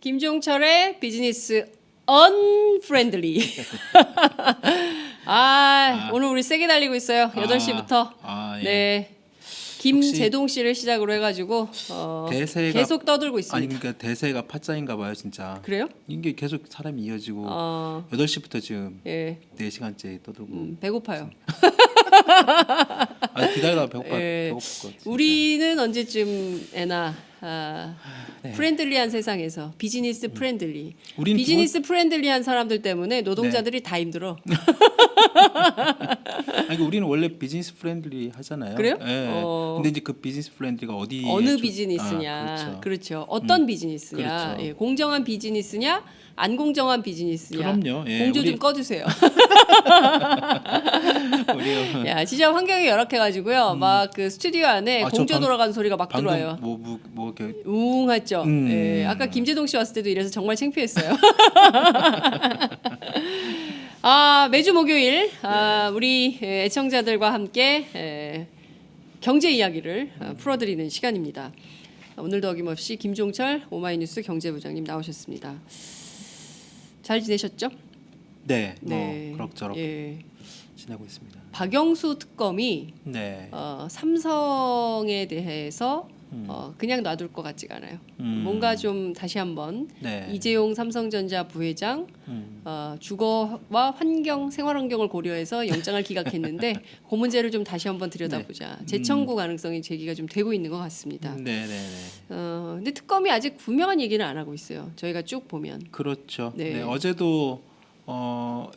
김종철의 비즈니스 언프렌들리. 오늘 우리 세게 달리고 있어요. 8시부터. 예. 네. 김재동 씨를 시작으로 해가지고 대세가 계속 떠들고 있습니다. 아니 그러니까 대세가 파짜인가 봐요, 진짜. 그래요? 이게 계속 사람이 이어지고 8시부터 지금 예. 4시간째 떠들고. 배고파요. 기다리다가 배고플 것 같아. 우리는 언제쯤 애나 네. 프렌들리한 세상에서 비즈니스 프렌들리. 우린 비즈니스 프렌들리한 사람들 때문에 노동자들이 다 힘들어. 아니 우리는 원래 비즈니스 프렌들리 하잖아요. 그래요? 예. 근데 이제 그 비즈니스 프렌들리가 어느 비즈니스냐. 그렇죠. 어떤 비즈니스냐. 그렇죠. 예, 공정한 비즈니스냐, 안 공정한 비즈니스냐. 그럼요. 예, 공조 좀 꺼주세요. 우리 야, 진짜 환경이 열악해가지고요. 막 그 스튜디오 안에 공조 돌아가는 소리가 막 방금 들어와요. 뭐 이렇게 웅하죠. 예, 아까 김재동 씨 왔을 때도 이래서 정말 창피했어요. 매주 목요일 우리 애청자들과 함께 경제 이야기를 풀어드리는 시간입니다. 오늘도 어김없이 김종철 오마이뉴스 경제부장님 나오셨습니다. 잘 지내셨죠? 네. 네. 그럭저럭 예. 지내고 있습니다. 박영수 특검이 네. 삼성에 대해서 그냥 놔둘 것 같지가 않아요. 뭔가 좀 다시 한번 네. 이재용 삼성전자 부회장 주거와 환경, 생활환경을 고려해서 영장을 기각했는데 그 문제를 좀 다시 한번 들여다보자. 재청구 가능성이 제기가 좀 되고 있는 것 같습니다. 네. 근데 특검이 아직 분명한 얘기는 안 하고 있어요. 저희가 쭉 보면. 그렇죠. 네. 네. 어제도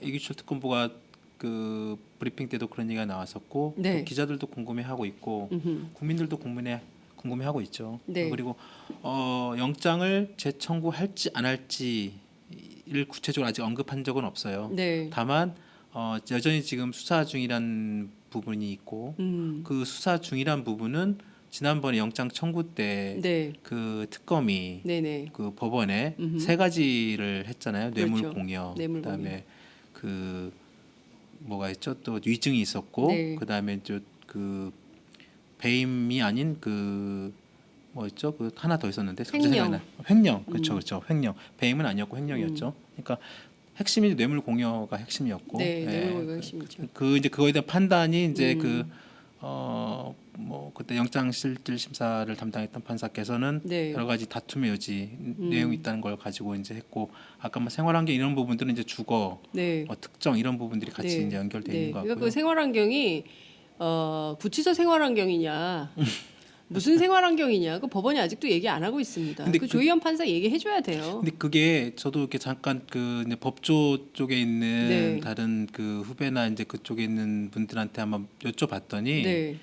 이규철 특검보가 그 브리핑 때도 그런 얘기가 나왔었고 네. 또 기자들도 궁금해하고 있고 국민들도 궁금해하고 있죠. 네. 그리고 영장을 재청구할지 안 할지를 구체적으로 아직 언급한 적은 없어요. 네. 다만 여전히 지금 수사 중이란 부분이 있고 그 수사 중이란 부분은 지난번에 영장 청구 때 네. 그 특검이 네네. 그 법원에 세 가지를 했잖아요. 뇌물 그렇죠. 공여, 뇌물 그다음에 그 뭐가 있죠? 또 위증이 있었고, 네. 그다음에 그 배임이 아닌 그 뭐였죠? 그 하나 더 있었는데 갑자기 생각이 안 나. 횡령, 그렇죠. 횡령. 배임은 아니었고 횡령이었죠. 그러니까 핵심이 뇌물 공여가 핵심이었고, 네. 뇌물 공여가 핵심이죠. 그 이제 그거에 대한 판단이 이제 뭐 그때 영장 실질 심사를 담당했던 판사께서는 네. 여러 가지 다툼의 여지 내용이 있다는 걸 가지고 이제 했고, 아까 뭐 생활환경 이런 부분들은 이제 주거 네. 특정 이런 부분들이 같이 네. 이제 연결돼 네. 있는 것 같고요. 그러니까 그 생활환경이 구치소 생활환경이냐 무슨 생활환경이냐 그 법원이 아직도 얘기 안 하고 있습니다. 근데 그 조희연 판사 얘기해줘야 돼요. 근데 그게 저도 이렇게 잠깐 그 이제 법조 쪽에 있는 네. 다른 그 후배나 이제 그쪽에 있는 분들한테 한번 여쭤봤더니 네.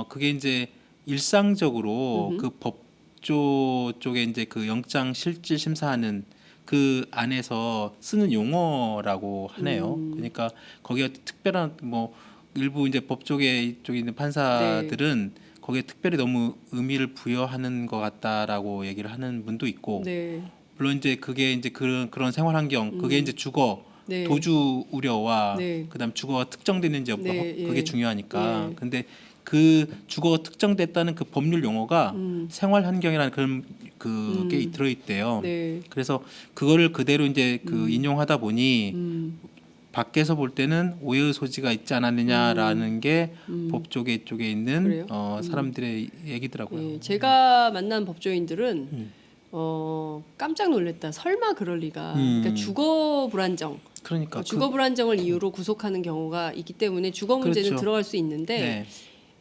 그게 이제 일상적으로 그 법조 쪽에 이제 그 영장 실질 심사하는 그 안에서 쓰는 용어라고 하네요. 그러니까 거기가 특별한 뭐 일부 이제 법 쪽에 있는 판사들은 거기에 특별히 너무 의미를 부여하는 것 같다라고 얘기를 하는 분도 있고, 네. 물론 이제 그게 이제 그런 생활 환경, 그게 이제 주거 네. 도주 우려와 네. 그다음 주거가 특정되는지 여부가 네, 그게 예. 중요하니까. 예. 근데 그 주거가 특정됐다는 그 법률 용어가 생활 환경이라는 그런 그게 들어있대요. 네. 그래서 그거를 그대로 이제 그 인용하다 보니 밖에서 볼 때는 오해의 소지가 있지 않았느냐라는 게 법 쪽에 있는 그래요? 사람들의 얘기더라고요. 예. 제가 만난 법조인들은 깜짝 놀랐다. 설마 그럴 리가. 그러니까 주거 불안정. 그러니까 주거 불안정을 이유로 구속하는 경우가 있기 때문에 주거 문제는 그렇죠. 들어갈 수 있는데 네.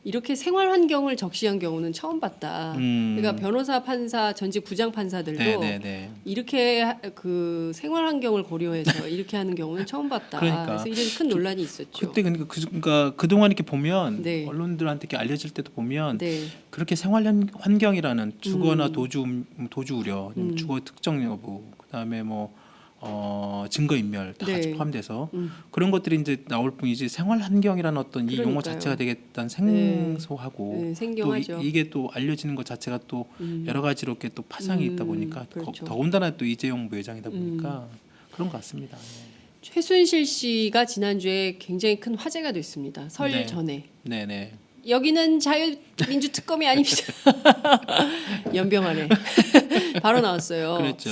이렇게 생활 환경을 적시한 경우는 처음 봤다. 그러니까 변호사, 판사, 전직 부장 판사들도 네. 이렇게 그 생활 환경을 고려해서 이렇게 하는 경우는 처음 봤다. 그러니까. 그래서 이런 큰 논란이 있었죠. 그때 그러니까 그동안 이렇게 보면 네. 언론들한테 이렇게 알려질 때도 보면 네. 그렇게 생활 환경이라는 주거나 도주 우려, 주거 특정 여부, 그다음에 뭐 증거 인멸 다 같이 네. 포함돼서 그런 것들이 이제 나올 뿐이지 생활 환경이라는 어떤 이 용어 그러니까요. 자체가 되게 일단 생소하고 네, 또 생경하죠. 이게 또 알려지는 것 자체가 또 여러 가지로 이렇게 또 파장이 있다 보니까 그렇죠. 더군다나 또 이재용 부회장이다 보니까 그런 것 같습니다. 최순실 씨가 지난주에 굉장히 큰 화제가 됐습니다. 설 네. 전에. 네네. 여기는 자유민주특검이 아닙니다. 연병하네. 바로 나왔어요. 그랬죠.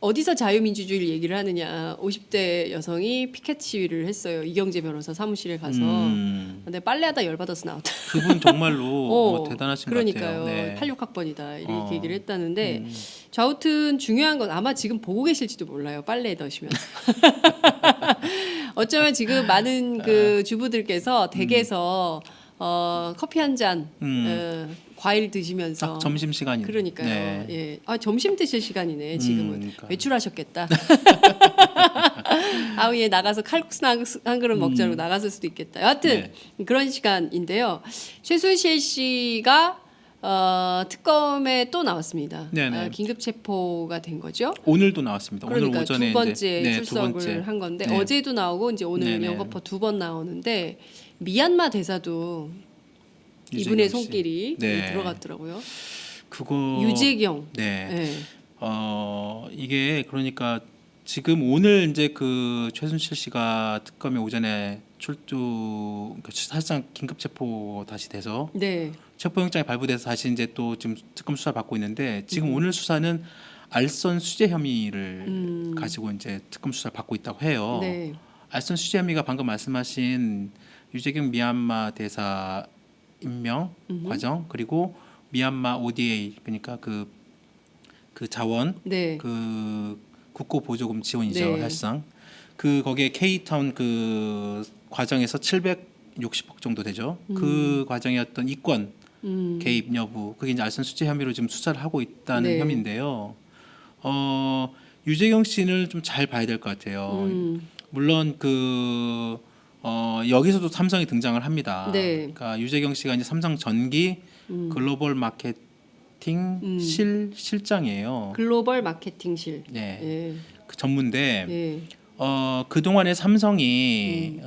어디서 자유민주주의를 얘기를 하느냐. 50대 여성이 피켓 시위를 했어요. 이경재 변호사 사무실에 가서. 근데 빨래하다 열받아서 나왔다. 그분 정말로 대단하신 그러니까요. 것 같아요. 네. 86학번이다 이렇게 얘기를 했다는데 좌우튼 중요한 건 아마 지금 보고 계실지도 몰라요. 빨래에 넣으시면서. 어쩌면 지금 많은 그 주부들께서 댁에서 커피 한 잔, 과일 드시면서 딱 점심 시간이네. 그러니까요. 네. 예. 지점 드실 시간이네. 지금은 그러니까. 외출하셨겠다. 아우예 나가서 칼국수 한 그릇 먹자고 나갔을 수도 있겠다. 여하튼 그런 시간인데요. 최순실 씨가 특검에 또 나왔습니다. 긴급 체포가 된 거죠. 오늘도 나왔습니다. 그러니까 오늘 오전에 두 번째 이제, 출석을 두 번째. 한 건데 네. 어제도 나오고 이제 오늘 네네. 연거푸 2번 나오는데 미얀마 대사도 유재경 이분의 씨. 손길이 네. 들어갔더라고요. 그거 유재경. 네. 네. 이게 그러니까 지금 오늘 이제 그 최순실 씨가 특검에 오전에 그러니까 사실상 긴급 체포 다시 돼서 네. 체포영장이 발부돼서 다시 이제 또 지금 특검 수사 받고 있는데 지금 오늘 수사는 알선 수재 혐의를 가지고 이제 특검 수사를 받고 있다고 해요. 네. 알선 수재 혐의가 방금 말씀하신 유재경 미얀마 대사 임명 과정 그리고 미얀마 ODA 그러니까 그 자원 네. 그 국고 보조금 지원이죠. 네. 사실상 거기에 K타운 그 과정에서 760억 정도 되죠. 그 과정의 어떤 이권 개입 여부 그게 이제 알선 수재 혐의로 지금 수사를 하고 있다는 네. 혐의인데요. 유재경 씨는 좀 잘 봐야 될 것 같아요. 물론 여기서도 삼성이 등장을 합니다. 네. 그러니까 유재경 씨가 이제 삼성 전기 글로벌 마케팅 실장이에요. 글로벌 마케팅실. 네. 예. 그 전문데 예. 그 동안에 삼성이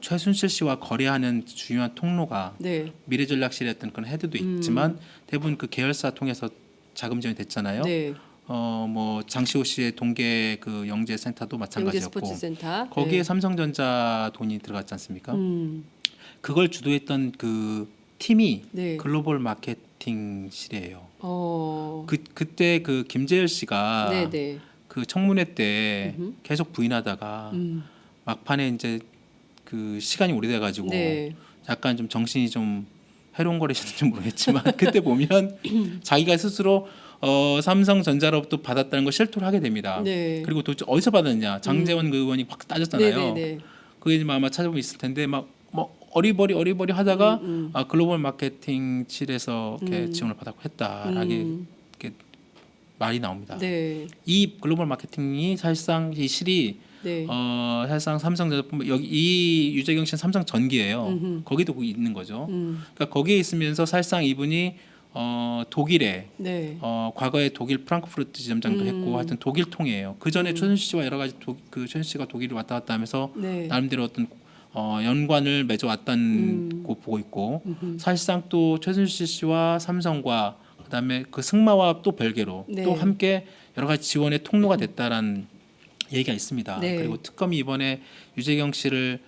최순실 씨와 거래하는 중요한 통로가 네. 미래전략실이었던 그런 헤드도 있지만 대부분 그 계열사 통해서 자금 지원이 됐잖아요. 네. 뭐 장시호 씨의 동계 그 영재센터도 영재 마찬가지였고 스포츠센터. 거기에 네. 삼성전자 돈이 들어갔지 않습니까? 그걸 주도했던 그 팀이 네. 글로벌 마케팅실이에요. 어. 그때 그 김재열 씨가 네, 네. 그 청문회 때 계속 부인하다가 막판에 이제 그 시간이 오래돼 가지고 네. 약간 좀 정신이 좀 해롱거리셨는지 모르겠지만 그때 보면 자기가 스스로 삼성전자로부터 받았다는 걸 실토를 하게 됩니다. 네. 그리고 도대체 어디서 받았냐 장재원 그 의원이 막 따졌잖아요. 네, 네, 그게 아마 찾아보면 있을 텐데 막 뭐 어리버리 하다가 글로벌 마케팅실에서 이렇게 지원을 받았고 했다라게 이렇게 말이 나옵니다. 네. 이 글로벌 마케팅이 사실상 이 실이 네. 사실상 삼성전자뿐만 여기 이 유재경 씨는 삼성 전기예요. 거기도 있는 거죠. 그러니까 거기에 있으면서 사실상 이분이 독일에 네. 과거에 독일 프랑크푸르트 지점장도 했고 하여튼 독일 통이에요. 그 전에 최순실 씨와 여러 가지 최순실 씨가 독일을 왔다 갔다 하면서 네. 나름대로 어떤 연관을 맺어왔다는 거 보고 있고 사실상 또 최순실 씨와 삼성과 그다음에 그 승마와 또 별개로 네. 또 함께 여러 가지 지원의 통로가 됐다라는 얘기가 있습니다. 네. 그리고 특검이 이번에 유재경 씨를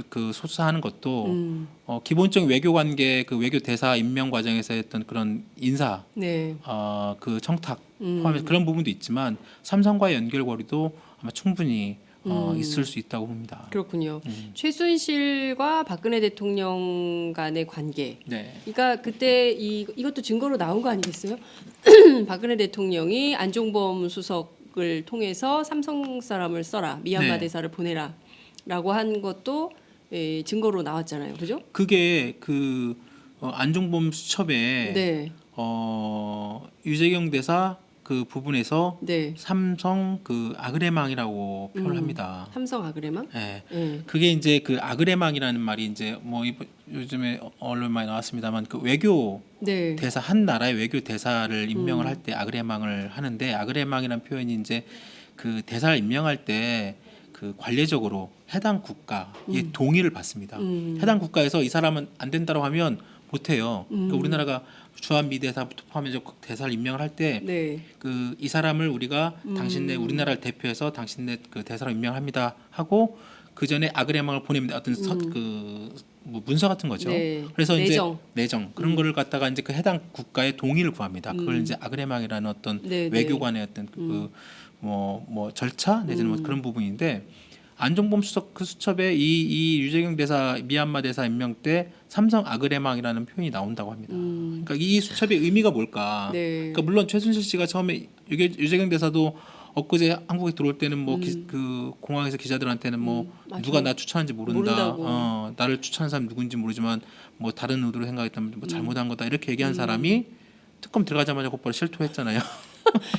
그 소수하는 것도 기본적인 외교 관계 그 외교 대사 임명 과정에서 했던 그런 인사 네. 그 청탁 포함해서 그런 부분도 있지만 삼성과의 연결고리도 아마 충분히 있을 수 있다고 봅니다. 그렇군요. 최순실과 박근혜 대통령 간의 관계. 네. 그러니까 그때 이것도 증거로 나온 거 아니겠어요? 박근혜 대통령이 안종범 수석을 통해서 삼성 사람을 써라, 미얀마 네. 대사를 보내라라고 한 것도 증거로 나왔잖아요, 그죠? 그게 그 안종범 수첩에 네, 유재경 대사 그 부분에서 네. 삼성 그 아그레망이라고 표현을 합니다. 삼성 아그레망? 네. 네. 그게 이제 그 아그레망이라는 말이 이제 뭐 요즘에 언론 많이 나왔습니다만 그 외교 네. 대사 한 나라의 외교 대사를 임명을 할 때 아그레망을 하는데 아그레망이라는 표현이 이제 그 대사를 임명할 때 그 관례적으로 해당 국가의 동의를 받습니다. 해당 국가에서 이 사람은 안 된다고 하면 못 해요. 그러니까 우리나라가 주한 미 대사부터 포함해서 대사를 임명을 할 때 네. 그 이 사람을 우리가 당신네 우리나라를 대표해서 당신네 그 대사로 임명합니다 하고 그 전에 아그레망을 보냅니다. 어떤 뭐 문서 같은 거죠. 네. 그래서 내정. 이제 내정 그런 거를 갖다가 이제 그 해당 국가의 동의를 구합니다. 그걸 이제 아그레망이라는 어떤 네, 외교관의 어떤 뭐 절차 내지는 뭐 그런 부분인데 안종범 수석 그 수첩에 이 유재경 대사 미얀마 대사 임명 때 삼성 아그레망이라는 표현이 나온다고 합니다. 그러니까 이 수첩의 의미가 뭘까? 네. 그러니까 물론 최순실 씨가 처음에 유재경 대사도 엊그제 한국에 들어올 때는 뭐 그 공항에서 기자들한테는 뭐 맞아. 누가 나 추천한지 모른다고. 나를 추천한 사람 누군지 모르지만 뭐 다른 의도로 생각했다면 뭐 잘못한 거다 이렇게 얘기한 사람이 특검 들어가자마자 곧바로 실토했잖아요.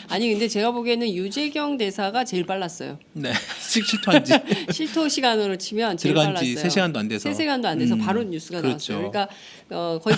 아니 근데 제가 보기에는 유재경 대사가 제일 빨랐어요. 네, 실토한 지 실토 시간으로 치면 제일 들어간 빨랐어요. 지 3시간도 안 돼서 3시간도 안 돼서 바로 뉴스가 그렇죠. 나왔어요. 그러니까 거의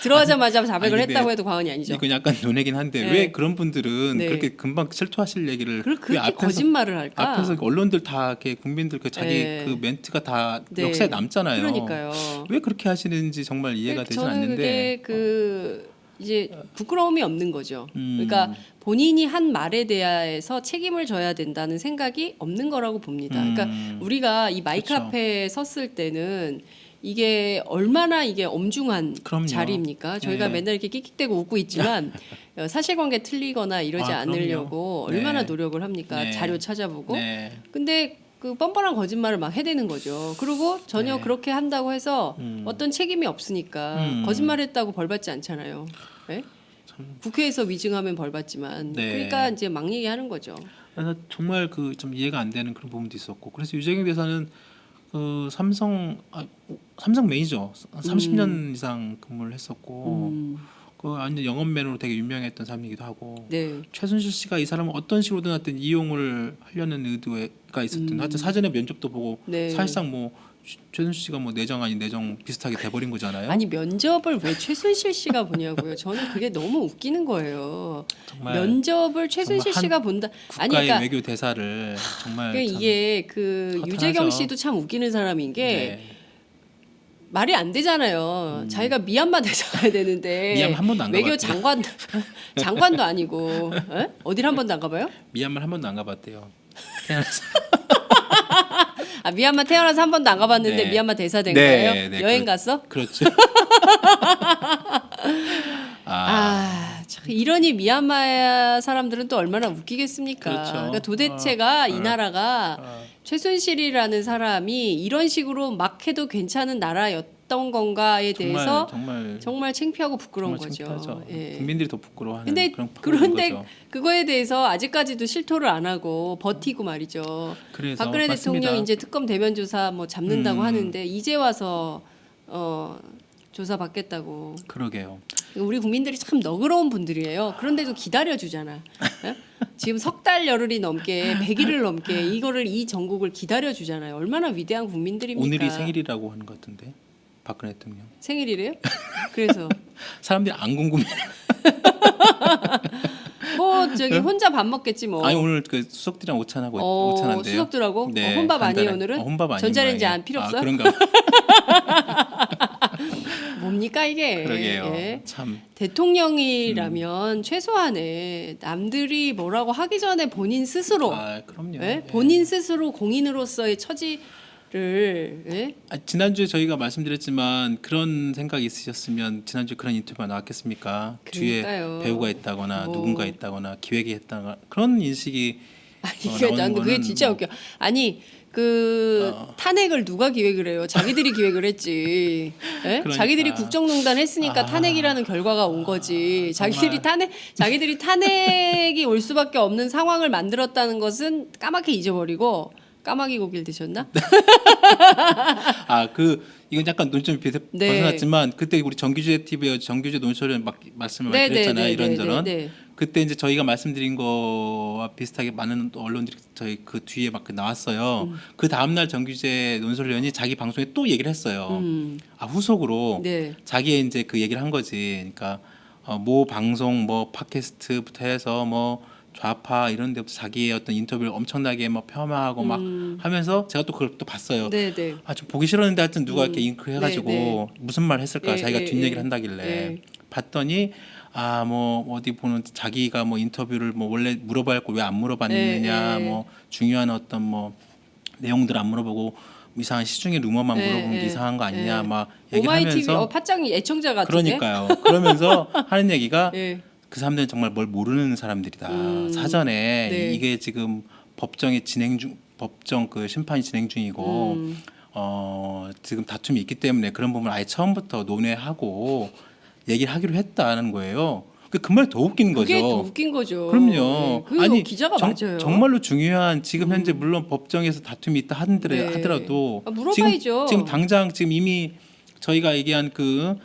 들어가자마자 자백을 아니, 근데 했다고 해도 과언이 아니죠. 이건 약간 논외긴 한데 네. 왜 그런 분들은 네. 그렇게 금방 실토하실 얘기를 그렇게 왜 앞에서 거짓말을 할까? 앞에서 언론들 다 이렇게 국민들 그 자기 네. 그 멘트가 다 네. 역사에 남잖아요. 그러니까요. 왜 그렇게 하시는지 정말 이해가 되지 저는 않는데 그게 이제 부끄러움이 없는 거죠. 음. 그러니까 본인이 한 말에 대해서 책임을 져야 된다는 생각이 없는 거라고 봅니다. 그러니까 우리가 이 마이크 그렇죠. 앞에 섰을 때는 이게 얼마나 이게 엄중한 그럼요. 자리입니까? 저희가 네. 맨날 이렇게 끽끽대고 웃고 있지만 사실관계 틀리거나 이러지 아, 그럼요. 않으려고 네. 얼마나 노력을 합니까? 네. 자료 찾아보고. 네. 근데 그 뻔뻔한 거짓말을 막 해대는 거죠. 그리고 전혀 네. 그렇게 한다고 해서 어떤 책임이 없으니까 거짓말했다고 벌 받지 않잖아요. 네? 국회에서 위증하면 벌 받지만 네. 그러니까 이제 막 얘기하는 거죠. 그래서 정말 그 좀 이해가 안 되는 그런 부분도 있었고 그래서 유재경 대사는 그 삼성 매니저 30년 이상 근무를 했었고 그 완전 영업맨으로 되게 유명했던 사람이기도 하고 네. 최순실 씨가 이 사람을 어떤 식으로든 하여튼 이용을 하려는 의도가 있었던 하여튼 사전에 면접도 보고 네. 사실상 뭐 최순실 씨가 뭐 내정 아닌 내정 비슷하게 돼버린 거잖아요. 아니 면접을 왜 최순실 씨가 보냐고요. 저는 그게 너무 웃기는 거예요. 정말 면접을 최순실 정말 한 씨가 본다. 아니 국가의 그러니까 외교 대사를 정말 그러니까 참 이게 그 허탈하죠. 유재경 씨도 참 웃기는 사람인 게 네. 말이 안 되잖아요. 자기가 미얀마 대사가 되는데 미얀마 한 번도 안 외교 가봤대요. 장관도 아니고 어딜 한 번도 안 가봐요? 미얀마 한 번도 안 가봤대요. 태어나서. 아 미얀마 태어나서 한 번도 안 가봤는데 네. 미얀마 대사 된 네, 거예요? 네, 여행 그렇- 갔어? 그렇죠. 참 이러니 미얀마 사람들은 또 얼마나 웃기겠습니까? 그렇죠. 그러니까 도대체가 이 나라가 최순실이라는 사람이 이런 식으로 막 해도 괜찮은 나라였던 건가에 대해서 정말 창피하고 부끄러운 정말 거죠. 창피하죠. 예. 국민들이 더 부끄러워하는 근데 그런 그런데 거죠. 그거에 대해서 아직까지도 실토를 안 하고 버티고 말이죠. 그래서 박근혜 맞습니다. 대통령 이제 특검 대면 조사 뭐 잡는다고 하는데 이제 와서 조사 받겠다고. 그러게요. 우리 국민들이 참 너그러운 분들이에요. 그런데도 기다려 주잖아. 지금 석 달 열흘이 넘게 100일을 넘게 이거를 이 전국을 기다려 주잖아요. 얼마나 위대한 국민들입니까? 오늘이 생일이라고 하는 것 같은데 박근혜 대통령. 생일이래요? 그래서 사람들이 안 궁금해. 뭐 저기 혼자 밥 먹겠지 뭐. 아니 오늘 그 수석들이랑 오찬하고 오찬한대요. 수석들하고 네, 혼밥 아니에요 간단한- 오늘은? 혼밥 아닌 전자레인지 모양이에요. 안 필요 없어요? 그런가? 뭡니까 이게? 그러게요. 예. 참. 대통령이라면 최소한에 남들이 뭐라고 하기 전에 본인 스스로 그럼요. 예? 예. 본인 스스로 공인으로서의 처지를 예? 지난주에 저희가 말씀드렸지만 그런 생각이 있으셨으면 지난주에 그런 인터뷰가 나왔겠습니까? 그러니까요. 뒤에 배우가 있다거나 뭐. 누군가 있다거나 기획이 했다거나 그런 인식이 아니 난 그게 거는 진짜 뭐- 웃겨. 아니 그 탄핵을 누가 기획을 해요? 자기들이 기획을 했지. 예? 그러니까. 자기들이 국정농단 했으니까 탄핵이라는 결과가 온 거지. 자기들이 탄핵이 올 수밖에 없는 상황을 만들었다는 것은 까맣게 잊어버리고 까마귀 고기를 드셨나? 이건 약간 논점이 네. 벗어났지만 그때 우리 정규제 TV에 정규제 논설을 막 말씀을 네, 많이 드렸잖아요. 네, 네, 이런저런. 네, 네. 그때 이제 저희가 말씀드린 거와 비슷하게 많은 또 언론들이 저희 그 뒤에 막 나왔어요. 그 다음 날 정규제 논설위원이 자기 방송에 또 얘기를 했어요. 후속으로 네. 자기의 이제 그 얘기를 한 거지. 그러니까 모 방송 뭐 팟캐스트부터 해서 뭐 좌파 이런 데부터 자기의 어떤 인터뷰를 엄청나게 뭐 폄하하고 막 하면서 제가 또 그걸 또 봤어요. 네, 네. 좀 보기 싫었는데 하여튼 누가 이렇게 잉크 해가지고 네, 네. 무슨 말 했을까 네, 자기가 네, 뒷얘기를 네. 한다길래 네. 봤더니 뭐 어디 보는 자기가 뭐 인터뷰를 뭐 원래 물어봐야 할 걸 왜 안 물어봤느냐 네, 네. 뭐 중요한 어떤 뭐 내용들 안 물어보고 이상한 시중에 루머만 네, 물어보는 게 네, 이상한 거 아니냐 네. 막 얘기를 오마이TV 하면서 팟짱이 애청자 같은데. 그러니까요. 그러면서 하는 얘기가 예. 그 사람들은 정말 뭘 모르는 사람들이다. 사전에 네. 이게 지금 법정 그 심판이 진행 중이고 지금 다툼이 있기 때문에 그런 부분을 아예 처음부터 논의하고 얘기를 하기로 했다는 거예요. 그 말 더 웃긴 거죠. 그게 더 웃긴 거죠. 그럼요. 그 아니 기자가 맞아요. 정말로 중요한 지금 현재 물론 법정에서 다툼이 있다 네. 하더라도 물어봐야죠. 지금 당장 지금 이미 저희가 얘기한 그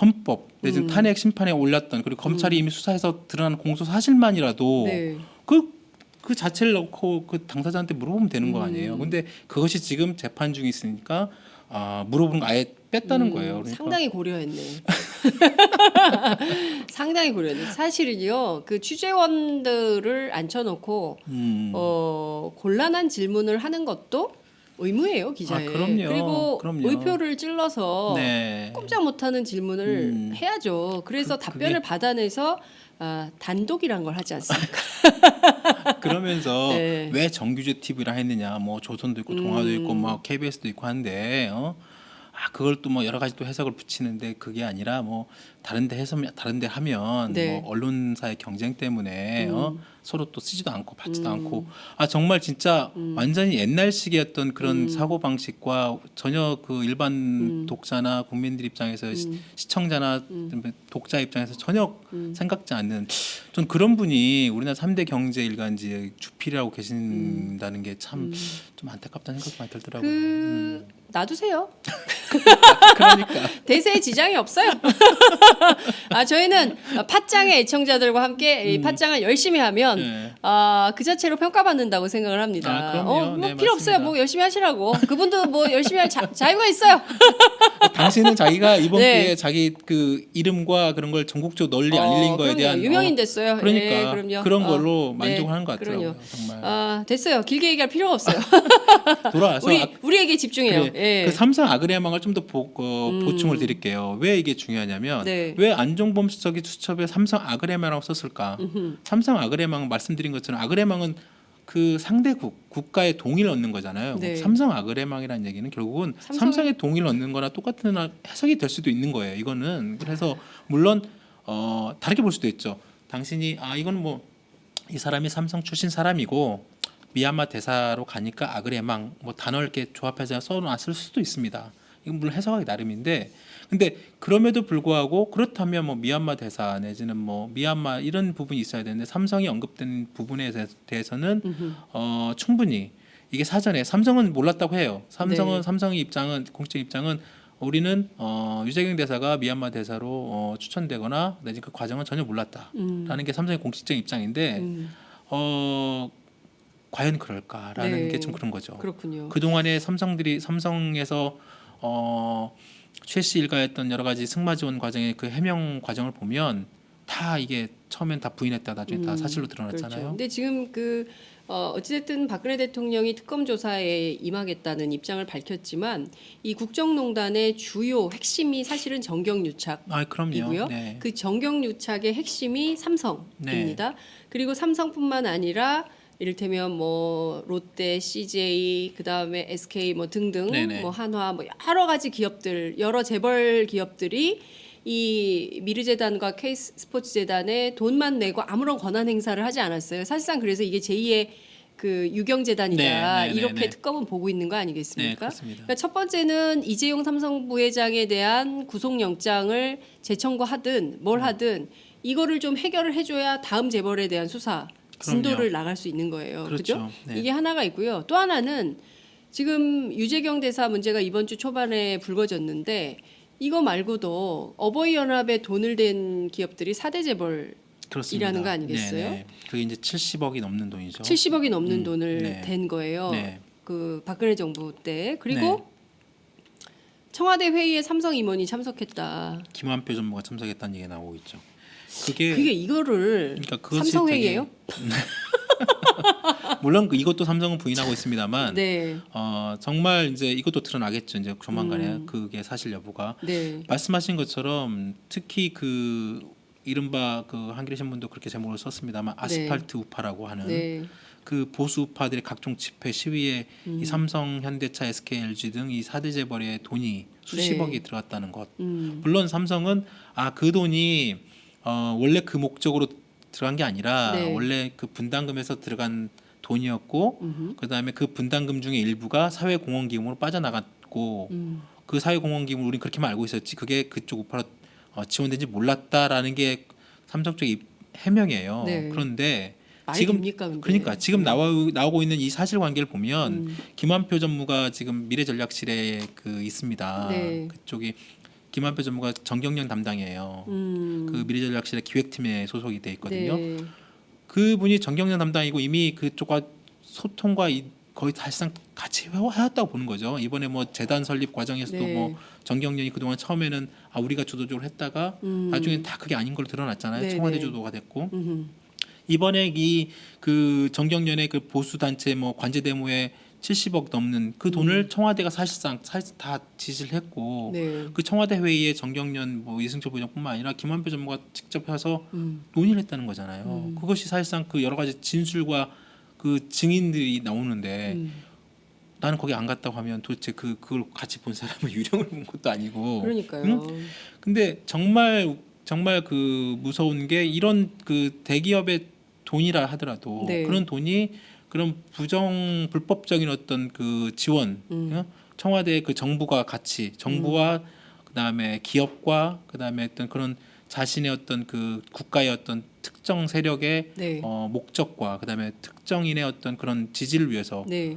헌법 내지는 탄핵 심판에 올랐던 그리고 검찰이 이미 수사해서 드러난 공소 사실만이라도 네. 그 자체를 넣고 그 당사자한테 물어보면 되는 거 아니에요. 근데 그것이 지금 재판 중에 있으니까 물어보는 거 아예 뺐다는 거예요. 그러니까. 상당히 고려했네. 상당히 고려했네. 사실은요, 그 취재원들을 앉혀놓고 곤란한 질문을 하는 것도 의무예요, 기자에. 그럼요. 그리고 의표를 찔러서 네. 꼼짝 못하는 질문을 해야죠. 그래서 답변을 받아내서 단독이란 걸 하지 않습니까? 그러면서 네. 왜 정규제 TV라 했느냐, 뭐 조선도 있고 동아도 있고 막 KBS도 있고 한데 그걸 또 뭐 여러 가지 또 해석을 붙이는데 그게 아니라 뭐 다른데 하면 네. 뭐 언론사의 경쟁 때문에 서로 또 쓰지도 않고 받지도 않고 정말 진짜 완전히 옛날식이었던 그런 사고 방식과 전혀 그 일반 독자나 국민들 입장에서 시청자나 독자 입장에서 전혀 생각지 않는 전 그런 분이 우리나라 3대 경제 일간지의 주필이라고 계신다는 게 참 좀 안타깝다는 생각이 많이 들더라고요. 놔두세요. 그러니까 대세에 지장이 없어요. 저희는 팟짱의 애청자들과 함께 이 팟짱을 열심히 하면 네. 그 자체로 평가받는다고 생각을 합니다. 그럼요. 뭐 네, 필요 없어요. 맞습니다. 뭐 열심히 하시라고. 그분도 뭐 열심히 할 자유가 있어요. 당신은 자기가 이번 네. 기회에 자기 그 이름과 그런 걸 전국적으로 널리 알린 거에 그럼요. 대한 유명인 됐어요. 그러니까 예, 그럼요. 그런 걸로 네, 만족하는 것 같더라고요. 그럼요. 정말 됐어요. 길게 얘기할 필요가 없어요. 돌아와서 우리에게 집중해요. 그래, 예. 그 삼성 아그레망을 좀 더 보충을 드릴게요. 왜 이게 중요하냐면 네. 왜 안종범 수석이 수첩에 삼성 아그레망이라고 썼을까? 삼성 아그레망 말씀드린 것처럼 아그레망은 그 상대국 국가의 동의를 얻는 거잖아요. 네. 삼성 아그레망이라는 얘기는 결국은 삼성의 동의를 얻는 거나 똑같은 해석이 될 수도 있는 거예요. 이거는 그래서 물론 다르게 볼 수도 있죠. 당신이 이건 뭐 이 사람이 삼성 출신 사람이고 미얀마 대사로 가니까 아그레망 뭐 단어를 이렇게 조합해서 써놨을 수도 있습니다. 이건 물론 해석하기 나름인데 근데 그럼에도 불구하고 그렇다면 뭐 미얀마 대사 내지는 뭐 미얀마 이런 부분이 있어야 되는데 삼성이 언급된 부분에 대해서는 충분히 이게 사전에 삼성은 몰랐다고 해요. 삼성의 입장은 공식 입장은 우리는 유재경 대사가 미얀마 대사로 추천되거나 내지 그 과정은 전혀 몰랐다라는 게 삼성의 공식적인 입장인데 과연 그럴까라는 네. 게 좀 그런 거죠. 그렇군요. 그동안에 삼성에서 최씨 일가했던 여러 가지 승마 지원 과정의 그 해명 과정을 보면 다 이게 처음엔 다 부인했다 나중에 다 사실로 드러났잖아요. 그렇죠. 근데 지금 어찌됐든 박근혜 대통령이 특검 조사에 임하겠다는 입장을 밝혔지만 이 국정농단의 주요 핵심이 사실은 정경유착이고요. 그럼요. 네. 그 정경유착의 핵심이 삼성입니다. 그리고 삼성뿐만 아니라 이를테면 뭐 롯데, CJ, 그다음에 SK 뭐 등등 네네. 뭐 한화 뭐 여러 가지 기업들, 여러 재벌 기업들이 이 미르재단과 K스포츠재단에 돈만 내고 아무런 권한 행사를 하지 않았어요. 사실상 그래서 이게 제2의 그 유경재단이다 이렇게 특검은 보고 있는 거 네, 아니겠습니까? 그렇습니다. 그러니까 첫 번째는 이재용 삼성 부회장에 대한 구속영장을 재청구하든 뭘 하든 이거를 좀 해결을 해줘야 다음 재벌에 대한 수사 진도를 나갈 수 있는 거예요. 그렇죠. 네. 이게 하나가 있고요. 또 하나는 지금 유재경 대사 문제가 이번 주 초반에 불거졌는데 이거 말고도 어버이 연합에 돈을 댄 기업들이 4대 재벌 그렇습니다. 이라는 거 아니겠어요? 네네. 그게 이제 70억이 넘는 돈이죠. 70억이 넘는 돈을 네. 댄 거예요. 네. 그 박근혜 정부 때. 그리고 네. 청와대 회의에 삼성 임원이 참석했다. 김한표 전무가 참석했다는 얘기가 나오고 있죠. 그게 이거를 그러니까 그것이 삼성 되게- 회의예요? 물론 이것도 삼성은 부인하고 있습니다만 네. 정말 이제 이것도 드러나겠죠. 이제 조만간에 그게 사실 여부가 네. 말씀하신 것처럼 특히 그 이른바 그 한겨레 신문도 그렇게 제목을 썼습니다만 아스팔트 우파라고 하는 네. 그 보수 우파들의 각종 집회 시위에 이 삼성, 현대차, SK, LG 등 이 4대 재벌의 돈이 수십억이 네. 들어갔다는 것. 물론 삼성은 그 돈이 원래 그 목적으로 들어간 게 아니라 네. 원래 그 분담금에서 들어간 돈이었고 그다음에 그 분담금 중에 일부가 사회공헌기금으로 빠져나갔고 그 사회공헌기금을 우리는 그렇게만 알고 있었지 그게 그쪽 우파로 지원된지 몰랐다라는 게 삼성 쪽의 해명이에요. 네. 그런데 말이 지금 됩니까, 근데? 그러니까 지금 나오고 있는 이 사실관계를 보면 김한표 전무가 지금 미래전략실에 그 있습니다. 네. 그쪽이 김한표 전무가 정경련 담당이에요. 그 미래전략실의 기획팀에 소속이 돼 있거든요. 네. 그분이 정경련 담당이고 이미 그쪽과 소통과 거의 사실상 같이 해왔다고 보는 거죠. 이번에 뭐 재단 설립 과정에서도 네. 뭐 정경련이 그동안 처음에는 우리가 주도적으로 했다가 나중엔 다 그게 아닌 걸로 드러났잖아요. 네, 청와대 네. 주도가 됐고 이번에 이 그 정경련의 그 보수 단체 뭐 관제 데모에 70억 넘는 그 돈을 청와대가 사실상 다 지시를 했고 네. 그 청와대 회의에 정경련 뭐 이승철 부회장뿐만 아니라 김한표 전무가 직접 해서 논의를 했다는 거잖아요. 그것이 사실상 그 여러 가지 진술과 그 증인들이 나오는데 나는 거기 안 갔다고 하면 도대체 그걸 같이 본 사람은 유령을 본 것도 아니고. 그러니까요. 근데 정말 그 무서운 게 이런 그 대기업의 돈이라 하더라도 네. 그런 돈이 그런 불법적인 어떤 그 지원, 청와대 그 정부가 같이 정부와 그다음에 기업과 그다음에 어떤 그런 자신의 어떤 그 국가의 어떤 특정 세력의 네. 목적과 그다음에 특정인의 어떤 그런 지지를 위해서 네.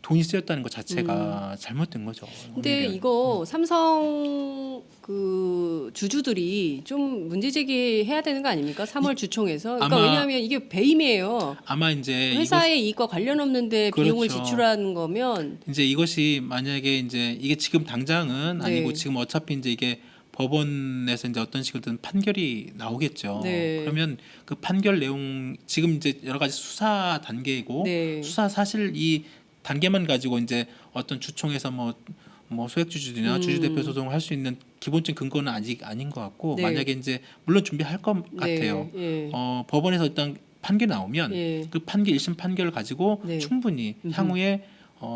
돈이 쓰였다는 것 자체가 잘못된 거죠. 근데 오히려. 이거 삼성 그 주주들이 좀 문제 제기해야 되는 거 아닙니까? 3월 주총에서. 그러니까 아마- 왜냐하면 이게 배임이에요. 아마 이제 회사의 이익과 관련 없는데 비용을 그렇죠. 지출하는 거면 이제 이것이 만약에 이제 이게 지금 당장은 네. 아니고 지금 어차피 이제 이게 법원에서 이제 어떤 식으로든 판결이 나오겠죠. 네. 그러면 그 판결 내용 지금 이제 여러 가지 수사 단계이고 네. 수사 사실 이 단계만 가지고 이제 어떤 주총에서 뭐 소액주주들이나 주주대표 소송을 할 수 있는 기본적인 근거는 아직 아닌 것 같고 네. 만약에 이제 물론 준비할 것 같아요. 예. 법원에서 일단 판결 나오면 예. 그 판결 1심 판결을 가지고 네. 충분히 향후에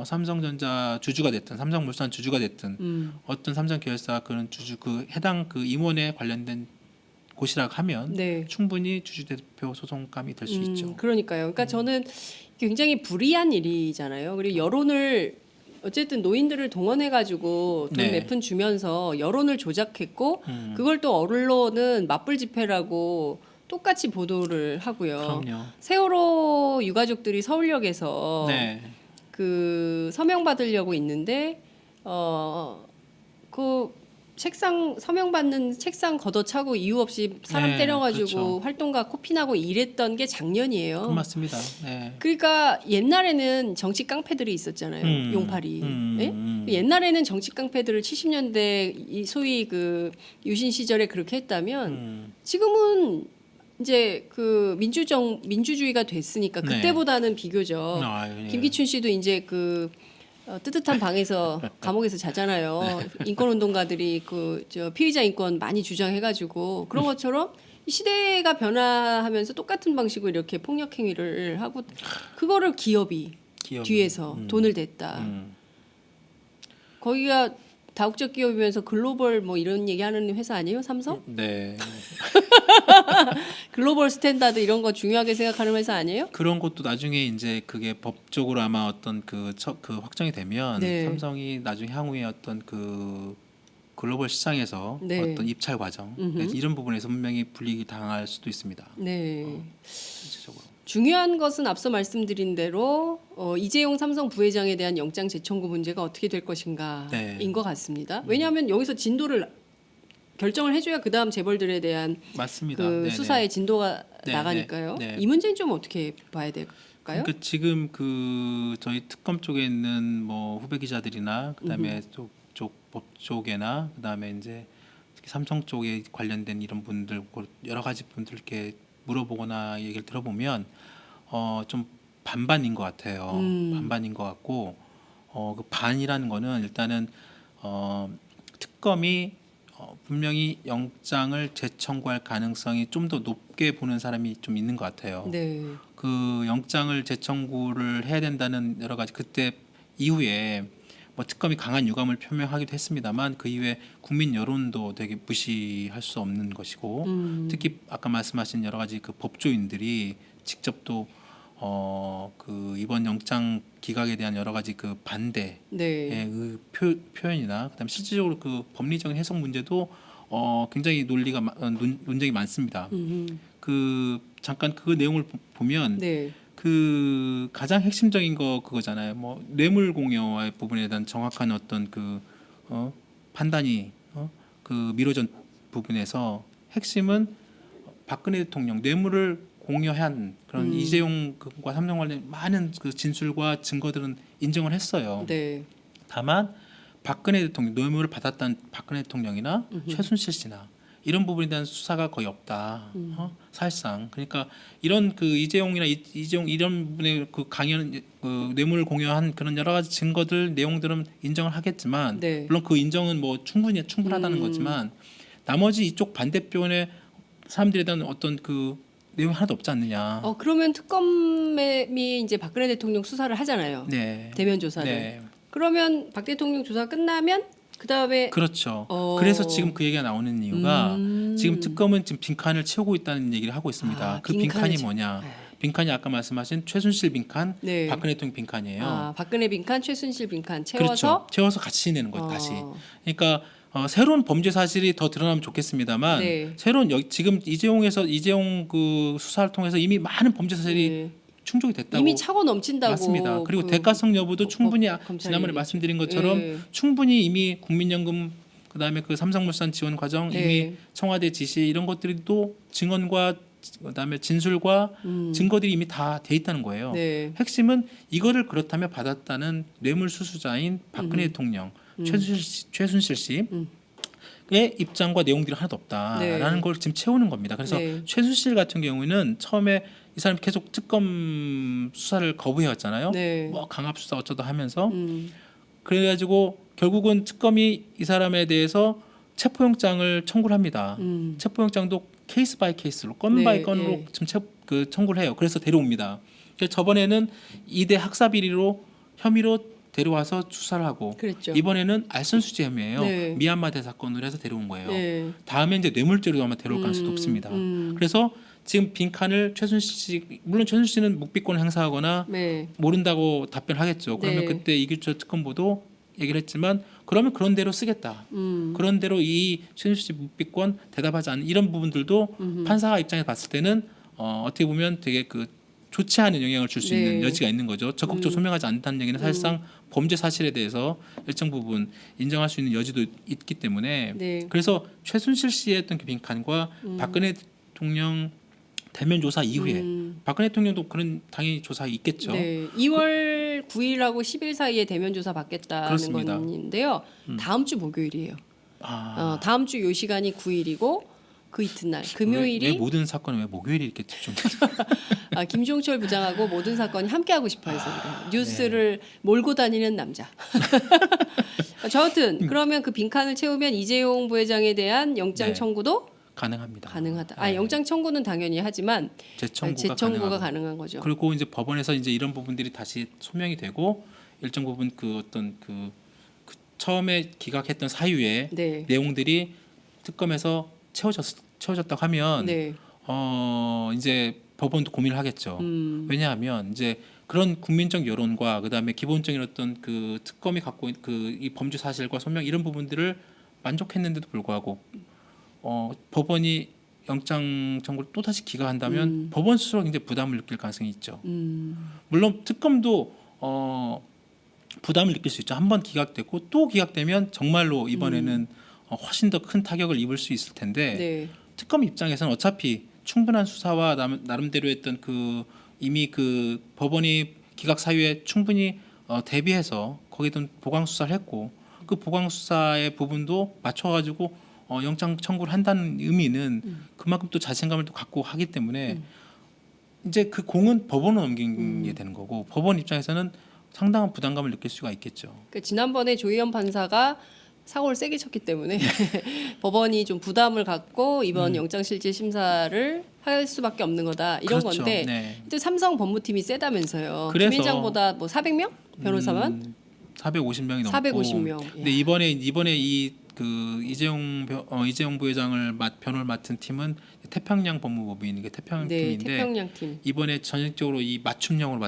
삼성전자 주주가 됐든 삼성물산 주주가 됐든 어떤 삼성 계열사 그런 주주 그 해당 그 임원에 관련된 곳이라고 하면 네. 충분히 주주대표 소송감이 될 수 있죠. 그러니까요. 그러니까 저는 굉장히 불이한 일이잖아요. 그리고 여론을 어쨌든 노인들을 동원해가지고 돈 네. 몇 푼 주면서 여론을 조작했고 그걸 또 언론은 맞불 집회라고 똑같이 보도를 하고요. 그럼요. 세월호 유가족들이 서울역에서 네. 그 서명 받으려고 있는데 그 책상 서명 받는 책상 걷어차고 이유 없이 사람 네, 때려가지고 그렇죠. 활동가 코피나고 이랬던 게 작년이에요. 그 맞습니다. 네. 그러니까 옛날에는 정치 깡패들이 있었잖아요. 용팔이. 예? 옛날에는 정치 깡패들을 70년대 이 소위 그 유신 시절에 그렇게 했다면 지금은 이제 그 민주주의가 됐으니까 네. 그때보다는 비교적 예. 김기춘 씨도 이제 그 뜨뜻한 방에서 감옥에서 자잖아요. 인권운동가들이 그 저 피의자 인권 많이 주장해가지고 그런 것처럼 이 시대가 변화하면서 똑같은 방식으로 이렇게 폭력 행위를 하고 그거를 기업이 뒤에서 돈을 댔다. 거기가 다국적 기업이면서 글로벌 뭐 이런 얘기하는 회사 아니에요? 삼성? 네. 글로벌 스탠다드 이런 거 중요하게 생각하는 회사 아니에요? 그런 것도 나중에 이제 그게 법적으로 아마 어떤 그 확정이 되면 네. 삼성이 나중에 향후에 어떤 그 글로벌 시장에서 네. 어떤 입찰 과정 이런 부분에서 분명히 불이익이 당할 수도 있습니다. 네. 전체적으로. 중요한 것은 앞서 말씀드린 대로 이재용 삼성 부회장에 대한 영장 재청구 문제가 어떻게 될 것인가인 네. 것 같습니다. 왜냐하면 여기서 진도를 결정을 해줘야 그 다음 재벌들에 대한 맞습니다. 그 네네. 수사의 진도가 네, 나가니까요. 네, 네. 이 문제는 좀 어떻게 봐야 될까요? 그러니까 지금 그 저희 특검 쪽에 있는 뭐 후배 기자들이나 그다음에 쪽 법 쪽에나 그다음에 이제 특히 삼성 쪽에 관련된 이런 분들 여러 가지 분들께 물어보거나 얘기를 들어보면 좀 반반인 것 같아요. 반반인 것 같고 그 반이라는 거는 일단은 특검이 분명히 영장을 재청구할 가능성이 좀 더 높게 보는 사람이 좀 있는 것 같아요. 네. 그 영장을 재청구를 해야 된다는 여러 가지 그때 이후에 뭐 특검이 강한 유감을 표명하기도 했습니다만 그 이후에 국민 여론도 되게 무시할 수 없는 것이고 특히 아까 말씀하신 여러 가지 그 법조인들이 직접 또 그 이번 영장 기각에 대한 여러 가지 그 반대의 네. 그 표현이나 그다음에 실질적으로 그 법리적인 해석 문제도 굉장히 논쟁이 많습니다. 그 잠깐 그 내용을 보면 네. 그 가장 핵심적인 거 그거잖아요. 뭐 뇌물 공여의 부분에 대한 정확한 어떤 그 판단이 그 미뤄진 부분에서 핵심은 박근혜 대통령 뇌물을 공여한 그런 이재용과 삼성 관련 많은 그 진술과 증거들은 인정을 했어요. 네. 다만 박근혜 대통령 뇌물을 받았다는 박근혜 대통령이나 최순실 씨나 이런 부분에 대한 수사가 거의 없다. 사실상 그러니까 이런 그 이재용이나 이재용 이런 부분의 그 강연 그 뇌물을 공여한 그런 여러 가지 증거들 내용들은 인정을 하겠지만 네. 물론 그 인정은 뭐 충분하다는 거지만 나머지 이쪽 반대편의 사람들에 대한 어떤 그 내용이 하나도 없지 않느냐. 그러면 특검이 이제 박근혜 대통령 수사를 하잖아요. 네. 대면 조사를. 네. 그러면 박 대통령 조사 끝나면 그다음에 그렇죠. 그래서 지금 그 얘기가 나오는 이유가 지금 특검은 지금 빈칸을 채우고 있다는 얘기를 하고 있습니다. 그 빈칸이 뭐냐? 빈칸이 아까 말씀하신 최순실 빈칸, 네. 박근혜 대통령 빈칸이에요. 박근혜 빈칸, 최순실 빈칸 채워서 그렇죠. 채워서 같이 내는 거예요. 다시. 그러니까 새로운 범죄 사실이 더 드러나면 좋겠습니다만 네. 새로운 지금 이재용 그 수사를 통해서 이미 많은 범죄 사실이 네. 충족이 됐다고 이미 차고 넘친다고. 맞습니다. 그리고 대가성 여부도 충분히 지난번에 말씀드린 것처럼 충분히 이미 국민연금 그다음에 그 삼성물산 지원 과정 이미 청와대 지시 이런 것들도 증언과 그다음에 진술과 증거들이 이미 다 돼 있다는 거예요. 네. 핵심은 이거를 그렇다면 받았다는 뇌물 수수자인 박근혜 대통령 최순실 씨의 입장과 내용들이 하나도 없다라는 걸 지금 채우는 겁니다. 그래서 최순실 같은 경우는 처음에 이 사람이 계속 특검 수사를 거부해왔잖아요. 뭐 강압 수사 어쩌다 하면서 그래가지고 결국은 특검이 이 사람에 대해서 체포영장을 청구를 합니다. 체포영장도 케이스 바이 케이스로 건 바이 건으로 지금 청구를 해요. 그래서 데려옵니다. 그래서 저번에는 2대 학사 비리로 혐의로 데려와서 수사를 하고 그랬죠. 이번에는 알선수재 혐의예요. 미얀마 대사건으로 해서 데려온 거예요. 다음에 이제 뇌물죄로 아마 데려올 가능성이 높습니다. 그래서 지금 빈칸을 최순실 씨 물론 최순실 씨는 묵비권을 행사하거나 모른다고 답변하겠죠. 그러면 그때 이규철 특검보도 얘기를 했지만 그러면 그런 대로 쓰겠다. 그런 대로 이 최순실 씨 묵비권 대답하지 않는 이런 부분들도 판사가 입장에서 봤을 때는 어떻게 보면 되게 그 좋지 않은 영향을 줄 수 있는 여지가 있는 거죠. 적극적으로 소명하지 않는다는 얘기는 사실상 범죄 사실에 대해서 일정 부분 인정할 수 있는 여지도 있기 때문에 그래서 최순실 씨의 어떤 그 빈칸과 박근혜 대통령 대면 조사 이후에 박근혜 대통령도 그런 당연히 조사 있겠죠. 2월 9일하고 10일 사이에 대면 조사 받겠다는 그렇습니다. 건데요. 다음 주 목요일이에요. 다음 주 요 시간이 9일이고 그 이튿날 금요일이 왜 모든 사건은 왜 목요일이 이렇게 집중? 김종철 부장하고 모든 사건이 함께 하고 싶어 해서 그래요. 뉴스를 몰고 다니는 남자. 저하여튼 그러면 그 빈칸을 채우면 이재용 부회장에 대한 영장 청구도 가능하다. 영장 청구는 당연히 하지만 재청구가 가능한 거죠. 그리고 이제 법원에서 이제 이런 부분들이 다시 소명이 되고 일정 부분 그 어떤 그 처음에 기각했던 사유의 내용들이 특검에서 채워졌다고 하면 이제 법원도 고민을 하겠죠. 왜냐하면 이제 그런 국민적 여론과 그다음에 기본적인 어떤 그 특검이 갖고 있는 그 이 범죄 사실과 소명 이런 부분들을 만족했는데도 불구하고 법원이 영장 청구를 또 다시 기각한다면 법원 스스로 굉장히 부담을 느낄 가능성이 있죠. 물론 특검도 부담을 느낄 수 있죠. 한번 기각됐고 또 기각되면 정말로 이번에는 훨씬 더 큰 타격을 입을 수 있을 텐데 특검 입장에서는 어차피 충분한 수사와 나름대로 했던 그 이미 그 법원이 기각 사유에 충분히 대비해서 거기에 보강 수사를 했고 그 보강 수사의 부분도 맞춰가지고 영장 청구를 한다는 의미는 그만큼 또 자신감을 또 갖고 하기 때문에 이제 그 공은 법원으로 넘기게 되는 거고 법원 입장에서는 상당한 부담감을 느낄 수가 있겠죠. 그러니까 지난번에 조희연 판사가 사고를 세게 쳤기 때문에 법원이 좀 부담을 갖고 이번 영장실질 심사를 할 수밖에 없는 거다 이런 그렇죠. 건데 네. 또 삼성 법무팀이 세다면서요. 그래서 김 회장보다 뭐 400명 변호사만 450명이 넘고 450명. 예. 근데 이번에 이 그 이재용 부회장을 변호를 맡은 팀은 태평양 법무법인 이게 태평양 네, 팀인데 태평양 팀. 이번에 전형적으로 이 맞춤형으로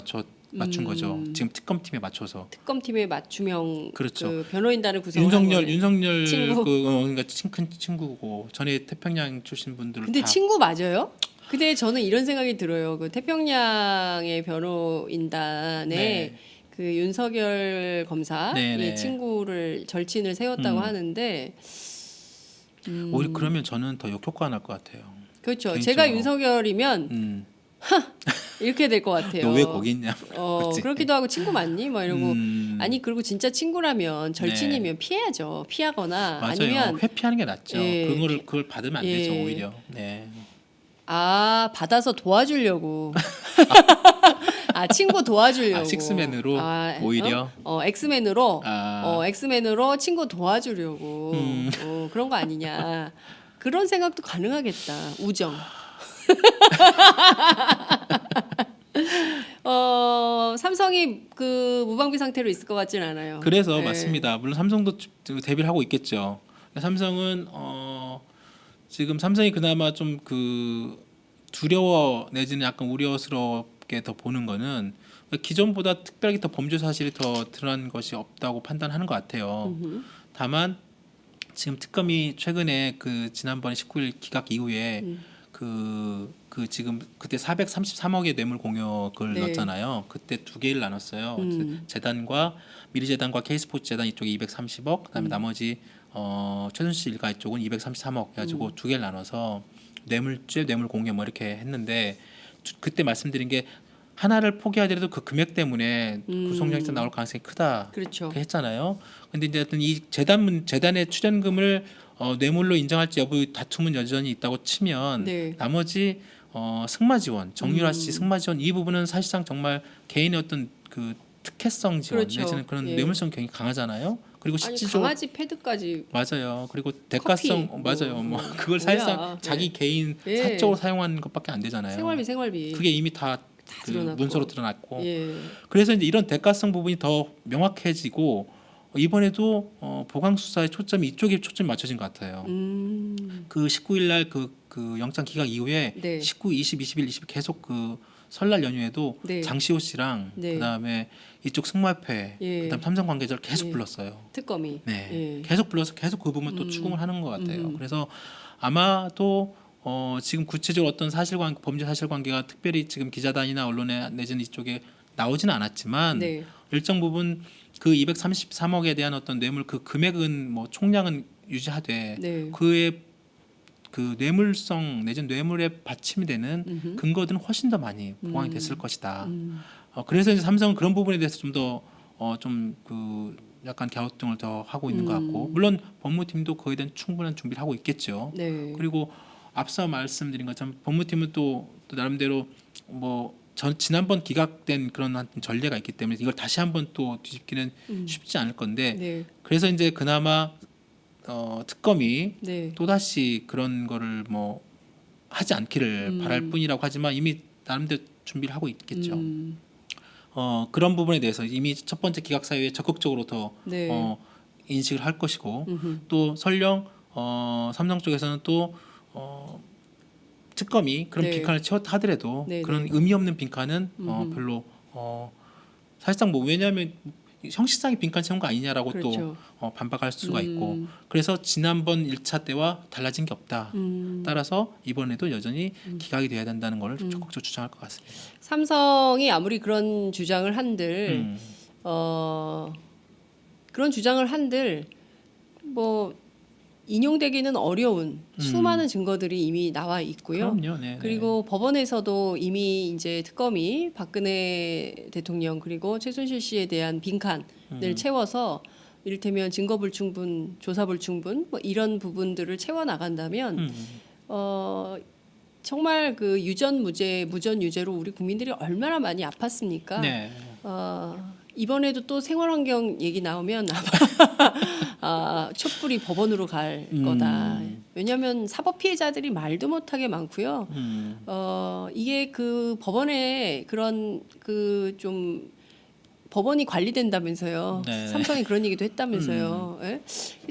맞춘 거죠. 지금 특검팀에 맞춰서. 특검팀의 맞춤형 그렇죠. 그 변호인단을 구성한 윤석열 친구. 그러니까 큰 친구고 전에 태평양 출신 분들 근데 다 친구 맞아요? 근데 저는 이런 생각이 들어요. 그 태평양의 변호인단에 네. 그 윤석열 검사 네, 네. 이 친구를 절친을 세웠다고 하는데 오히려 그러면 저는 더 역효과가 날 것 같아요. 그렇죠. 개인적으로. 제가 윤석열이면 이렇게 될 것 같아요. 너 왜 거기 있냐? 그치? 그렇기도 하고 친구 맞니? 막 이러고 아니 그리고 진짜 친구라면 절친이면 피해야죠. 피하거나 맞아요. 아니면 회피하는 게 낫죠. 예. 그걸 받으면 안 되죠 예. 오히려. 네. 받아서 도와주려고. 친구 도와주려고. 식스맨으로 오히려. 엑스맨으로. 아. 엑스맨으로 친구 도와주려고. 그런 거 아니냐. 그런 생각도 가능하겠다. 우정. 삼성이 그 무방비 상태로 있을 것 같지는 않아요. 그래서 네. 맞습니다. 물론 삼성도 대비를 하고 있겠죠. 삼성은 지금 삼성이 그나마 좀 그 두려워 내지는 약간 우려스럽게 더 보는 거는 기존보다 특별히 더 범죄 사실이 더 드러난 것이 없다고 판단하는 것 같아요. 다만 지금 특검이 최근에 그 지난번 19일 기각 이후에 그 지금 그때 433억의 뇌물 공역을 네. 넣었잖아요. 그때 두 개를 나눴어요. 재단과 미르재단과 K스포츠 재단 이쪽에 230억, 그다음에 나머지 최순실 일가 이쪽은 233억 해가지고 두 개를 나눠서 뇌물죄, 뇌물 공여 뭐 이렇게 했는데 그때 말씀드린 게 하나를 포기하더라도 그 금액 때문에 구속영장 나올 가능성이 크다. 그렇죠. 그렇게 했잖아요. 근데 이제 어떤 이 재단의 출연금을 뇌물로 인정할지 여부 다툼은 여전히 있다고 치면 네. 나머지 승마 지원, 정유라 씨 승마 지원 이 부분은 사실상 정말 개인의 어떤 그 특혜성 지원 그렇죠. 내지는 그런 예. 뇌물성 굉장히 강하잖아요. 그리고 아니 실질적으로 강아지 패드까지 맞아요. 그리고 대가성 커피, 맞아요. 뭐 그걸 뭐야. 사실상 자기 개인 예. 사적으로 사용하는 것밖에 안 되잖아요. 생활비. 그게 이미 다 그 드러났고. 문서로 드러났고. 예. 그래서 이제 이런 대가성 부분이 더 명확해지고 이번에도 보강 수사의 초점이 이쪽에 초점이 맞춰진 것 같아요. 그 19일 날 그 영장 기각 이후에 네. 19, 20, 21, 20 계속 그 설날 연휴에도 네. 장시호 씨랑 네. 그다음에 이쪽 승마협회 예. 그다음 삼성 관계자를 계속 예. 불렀어요. 특검이. 네, 예. 계속 불러서 계속 그 부분 또 추궁을 하는 것 같아요. 그래서 아마도 지금 구체적으로 어떤 범죄 사실관계가 특별히 지금 기자단이나 언론에 내지는 이쪽에 나오지는 않았지만 네. 일정 부분 그 233억에 대한 어떤 뇌물 그 금액은 뭐 총량은 유지하되 네. 그의 그 뇌물성 내지는 뇌물에 받침이 되는 근거들은 훨씬 더 많이 보강이 됐을 것이다. 그래서 이제 삼성은 그런 부분에 대해서 좀 더 좀 그 약간 갸우뚱을 더 하고 있는 것 같고 물론 법무팀도 그에 대한 충분한 준비를 하고 있겠죠. 네. 그리고 앞서 말씀드린 것처럼 법무팀은 또 나름대로 뭐 지난번 기각된 그런 한 전례가 있기 때문에 이걸 다시 한번 또 뒤집기는 쉽지 않을 건데 네. 그래서 이제 그나마 특검이 네. 또다시 그런 거를 뭐 하지 않기를 바랄 뿐이라고 하지만 이미 나름대로 준비를 하고 있겠죠. 그런 부분에 대해서 이미 첫 번째 기각 사유에 적극적으로 더 네. 인식을 할 것이고 또 설령 삼성 쪽에서는 또 특검이 그런 네. 빈칸을 채웠다 하더라도 네, 그런 네. 의미 없는 빈칸은 별로 사실상 뭐 왜냐하면 형식상의 빈칸 채운 거 아니냐라고 그렇죠. 또 반박할 수가 있고 그래서 지난번 1차 때와 달라진 게 없다. 따라서 이번에도 여전히 기각이 돼야 된다는 걸 적극적으로 주장할 것 같습니다. 삼성이 아무리 그런 주장을 한들 그런 주장을 한들 뭐 인용되기는 어려운 수많은 증거들이 이미 나와 있고요. 그럼요. 네, 그리고 법원에서도 이미 이제 특검이 박근혜 대통령 그리고 최순실 씨에 대한 빈칸을 채워서 이를테면 증거 불충분, 조사 불충분 뭐 이런 부분들을 채워 나간다면 정말 그 유전 유죄로 우리 국민들이 얼마나 많이 아팠습니까? 네. 이번에도 또 생활환경 얘기 나오면 촛불이 법원으로 갈 거다. 왜냐하면 사법 피해자들이 말도 못하게 많고요. 이게 그 법원의 그런 그 좀 법원이 관리된다면서요. 네. 삼성이 그런 얘기도 했다면서요. 예?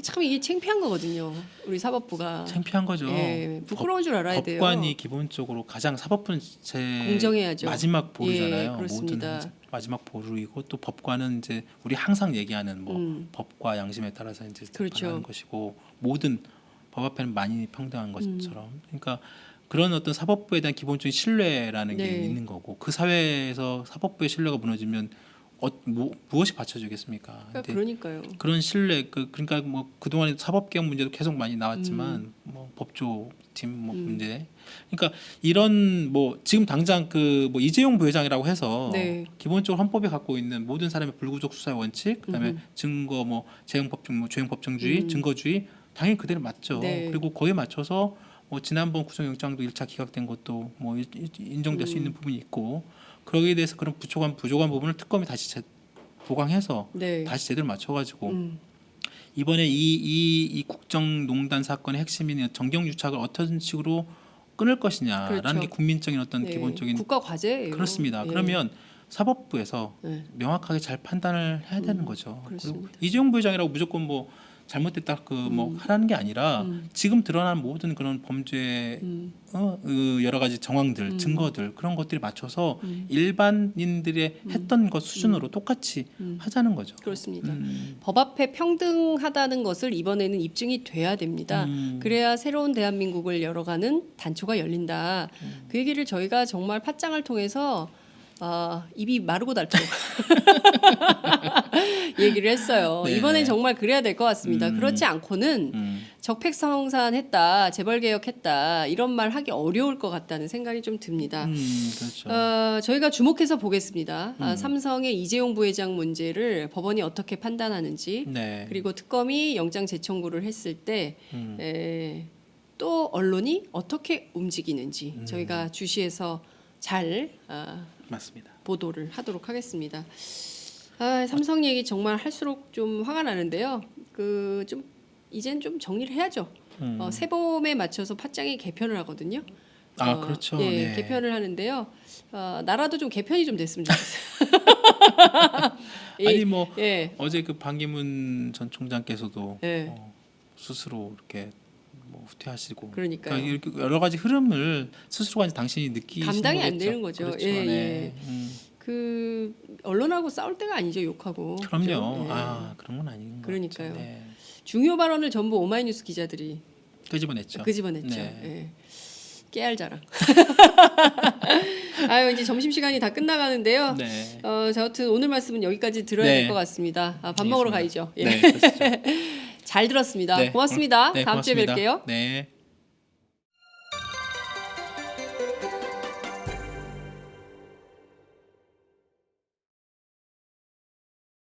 참 이게 창피한 거거든요. 우리 사법부가. 창피한 거죠. 예, 부끄러운 줄 알아야 돼요. 법관이 기본적으로 가장 사법부는 제 공정해야죠. 마지막 보루잖아요. 예, 그렇습니다. 모든 마지막 보루이고 또 법관은 이제 우리 항상 얘기하는 뭐 법과 양심에 따라서 이제 그렇죠. 재판하는 것이고 모든 법 앞에는 만인이 평등한 것처럼. 그러니까 그런 어떤 사법부에 대한 기본적인 신뢰라는 게 네. 있는 거고 그 사회에서 사법부의 신뢰가 무너지면 무엇이 받쳐주겠습니까? 근데 그러니까요. 그런 신뢰 그러니까 뭐 그동안에 사법개혁 문제도 계속 많이 나왔지만 뭐 법조팀 뭐 문제 그러니까 이런 뭐 지금 당장 그 뭐 이재용 부회장이라고 해서 네. 기본적으로 헌법이 갖고 있는 모든 사람의 불구속 수사의 원칙 그다음에 증거 뭐 재형법정 뭐 죄형법정주의 증거주의 당연히 그대로 맞죠. 네. 그리고 거기에 맞춰서 뭐 지난번 구속영장도 1차 기각된 것도 뭐 인정될 수 있는 부분이 있고 거기에 대해서 그런 부족한 부분을 특검이 다시 보강해서 네. 다시 제대로 맞춰가지고 이번에 이 국정농단 사건의 핵심인 정경유착을 어떤 식으로 끊을 것이냐라는 그렇죠. 게 국민적인 어떤 네. 기본적인 국가 과제예요. 그렇습니다. 예. 그러면 사법부에서 네. 명확하게 잘 판단을 해야 되는 거죠. 그렇습니다. 그리고 이재용 부회장이라고 무조건 뭐 잘못됐다 그 뭐 하라는 게 아니라 지금 드러난 모든 그런 범죄 여러 가지 정황들 증거들 그런 것들이 맞춰서 일반인들의 했던 것 수준으로 똑같이 하자는 거죠. 그렇습니다. 법 앞에 평등하다는 것을 이번에는 입증이 돼야 됩니다. 그래야 새로운 대한민국을 열어가는 단초가 열린다. 그 얘기를 저희가 정말 팟짱을 통해서 입이 마르고 닳도록 얘기를 했어요. 네. 이번엔 정말 그래야 될 것 같습니다. 그렇지 않고는 적폐청산했다, 재벌개혁했다 이런 말 하기 어려울 것 같다는 생각이 좀 듭니다. 그렇죠. 저희가 주목해서 보겠습니다. 삼성의 이재용 부회장 문제를 법원이 어떻게 판단하는지 네. 그리고 특검이 영장 재청구를 했을 때 또 언론이 어떻게 움직이는지 저희가 주시해서 잘 맞습니다. 보도를 하도록 하겠습니다. 삼성 얘기 정말 할수록 좀 화가 나는데요. 그 좀 이젠 좀 정리를 해야죠. 새봄에 맞춰서 팟짱이 개편을 하거든요. 그렇죠. 예, 네. 개편을 하는데요. 나라도 좀 개편이 좀 됐으면 좋겠어요. 아니 뭐 예, 어제 그 반기문 전 총장께서도 예. 스스로 이렇게 뭐 후퇴하시고 그러니까요. 이렇게 여러 가지 흐름을 스스로가 이제 당신이 느끼시는 감당이 안 거겠죠. 되는 거죠. 그렇죠. 예, 네. 그 언론하고 싸울 때가 아니죠, 욕하고. 그럼요. 그죠? 예. 그런 건 아닌 것 그러니까요. 같죠. 네. 중요 발언을 전부 오마이뉴스 기자들이 끄집어냈죠. 끄집어냈죠. 네. 예. 깨알 자랑. 이제 점심 시간이 다 끝나가는데요. 네. 자, 아무튼 오늘 말씀은 여기까지 들어야 네. 될 것 같습니다. 밥 먹으러 가야죠. 예. 네, 그렇죠. 잘 들었습니다. 네, 고맙습니다. 네, 다음 주에 고맙습니다. 뵐게요. 네.